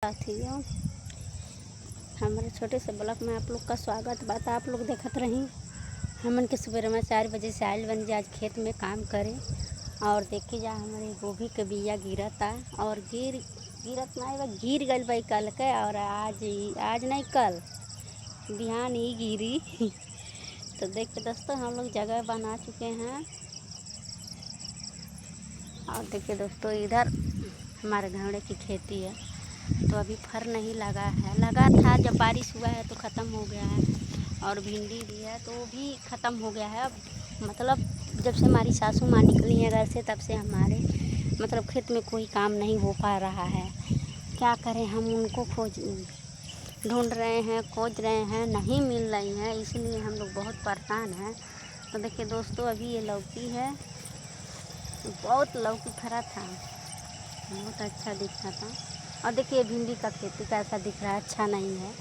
साथियों, हमारे छोटे से ब्लॉग में आप लोग का स्वागत बात। आप लोग देखत रही हमन के सुबह में 4 बजे से आयल बन जा आज खेत में काम करे। और देखी जा हमारे गोभी के बिया गिरता और गिरत नहीं बा, गिर गई भाई कल के। और आज नहीं कल बिहान ही गिरी। तो देखिए दोस्तों, हम लोग जगह बना चुके हैं। और देखिए दोस्तों, इधर हमारे घेवड़े की खेती है तो अभी फर नहीं लगा है। लगा था जब बारिश हुआ है तो ख़त्म हो गया है। और भिंडी भी है तो वो भी ख़त्म हो गया है। अब मतलब जब से हमारी सासू माँ निकली है घर से तब से हमारे मतलब खेत में कोई काम नहीं हो पा रहा है। क्या करें, हम उनको ढूंढ रहे हैं, खोज रहे हैं, नहीं मिल रही हैं, इसलिए हम लोग बहुत परेशान हैं। तो देखिए दोस्तों, अभी ये लौकी है, बहुत लौकी फरा था, बहुत अच्छा दिख रहा था। और देखिए भिंडी का खेती कैसा दिख रहा है, अच्छा नहीं है।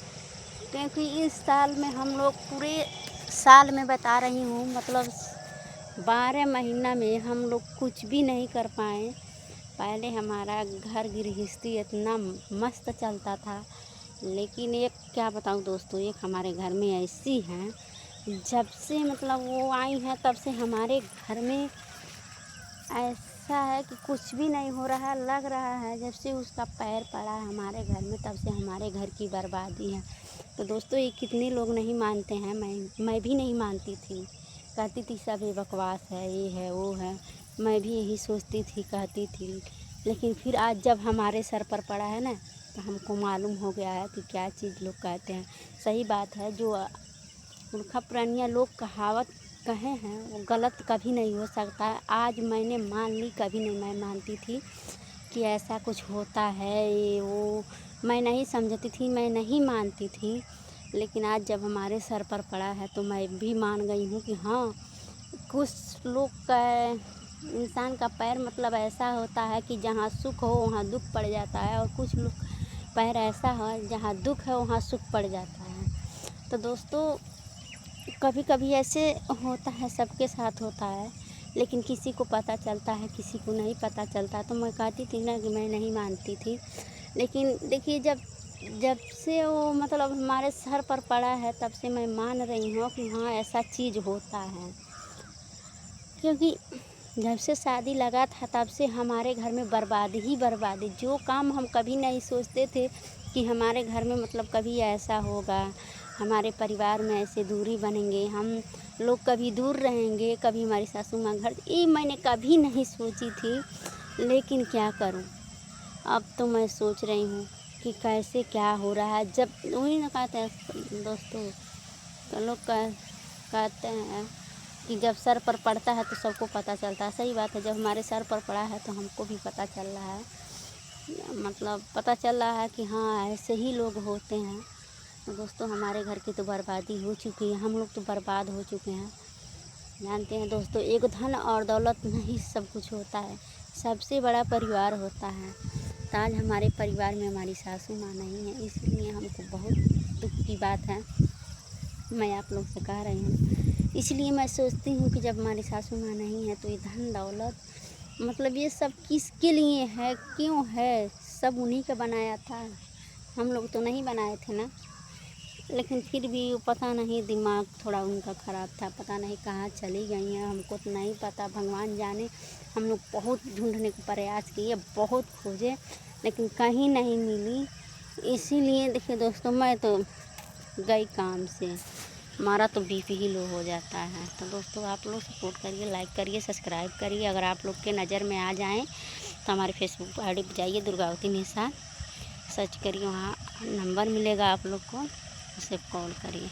क्योंकि इस साल में हम लोग पूरे साल में बता रही हूँ, मतलब 12 महीना में हम लोग कुछ भी नहीं कर पाए। पहले हमारा घर गृहस्थी इतना मस्त चलता था, लेकिन एक क्या बताऊँ दोस्तों, एक हमारे घर में ऐसी हैं, जब से मतलब वो आई हैं तब से हमारे घर में ऐसा है कि कुछ भी नहीं हो रहा है। लग रहा है जब से उसका पैर पड़ा है हमारे घर में तब से हमारे घर की बर्बादी है। तो दोस्तों, ये कितने लोग नहीं मानते हैं, मैं भी नहीं मानती थी, कहती थी सब ये बकवास है, ये है वो है, मैं भी यही सोचती थी, कहती थी। लेकिन फिर आज जब हमारे सर पर पड़ा है ना, तो हमको मालूम हो गया है कि क्या चीज़ लोग कहते हैं सही बात है। जो पुरखा पुरानिया लोग कहावत कहे हैं वो गलत कभी नहीं हो सकता है। आज मैंने मान ली, कभी नहीं मैं मानती थी कि ऐसा कुछ होता है, ये वो मैं नहीं समझती थी, मैं नहीं मानती थी। लेकिन आज जब हमारे सर पर पड़ा है तो मैं भी मान गई हूँ कि हाँ, कुछ लोग का इंसान का पैर मतलब ऐसा होता है कि जहाँ सुख हो वहाँ दुख पड़ जाता है, और कुछ लोग पैर ऐसा है जहाँ दुख है वहाँ सुख पड़ जाता है। तो दोस्तों, कभी कभी ऐसे होता है, सबके साथ होता है, लेकिन किसी को पता चलता है, किसी को नहीं पता चलता। तो मैं कहती थी ना कि मैं नहीं मानती थी, लेकिन देखिए जब जब से वो मतलब हमारे सर पर पड़ा है तब से मैं मान रही हूँ कि हाँ, ऐसा चीज़ होता है। क्योंकि जब से शादी लगा था तब से हमारे घर में बर्बादी ही बर्बादी। जो काम हम कभी नहीं सोचते थे कि हमारे घर में मतलब कभी ऐसा होगा, हमारे परिवार में ऐसे दूरी बनेंगे, हम लोग कभी दूर रहेंगे, कभी हमारी सासू माँ घर, ये मैंने कभी नहीं सोची थी। लेकिन क्या करूं, अब तो मैं सोच रही हूँ कि कैसे क्या हो रहा है। जब वही ना कहते हैं दोस्तों, तो लोग कहते हैं कि जब सर पर पड़ता है तो सबको पता चलता है। सही बात है, जब हमारे सर पर पड़ा है तो हमको भी पता चल रहा है, मतलब पता चल रहा है कि हाँ, ऐसे ही लोग होते हैं। तो दोस्तों, हमारे घर की तो बर्बादी हो चुकी है, हम लोग तो बर्बाद हो चुके हैं। जानते हैं दोस्तों, एक धन और दौलत नहीं सब कुछ होता है, सबसे बड़ा परिवार होता है। तो आज हमारे परिवार में हमारी सासू माँ नहीं है, इसलिए हमको बहुत दुख की बात है, मैं आप लोग से कह रही हूँ। इसलिए मैं सोचती हूँ कि जब हमारी सासू माँ नहीं है तो ये धन दौलत मतलब ये सब किसके लिए है, क्यों है, सब उन्हीं का बनाया था, हम लोग तो नहीं बनाए थे ना। लेकिन फिर भी वो पता नहीं, दिमाग थोड़ा उनका ख़राब था, पता नहीं कहाँ चली गई हैं, हमको तो नहीं पता, भगवान जाने। हम लोग बहुत ढूंढने का प्रयास किए, बहुत खोजे, लेकिन कहीं नहीं मिली। इसीलिए देखिए दोस्तों, मैं तो गई काम से, हमारा तो बीपी ही लो हो जाता है। तो दोस्तों, आप लोग सपोर्ट करिए, लाइक करिए, सब्सक्राइब करिए। अगर आप लोग के नज़र में आ जाएं तो हमारे फेसबुक आईडी पर जाइए, दुर्गावती निशा सर्च करिए, वहाँ नंबर मिलेगा आप लोग को, उसे कॉल करिए।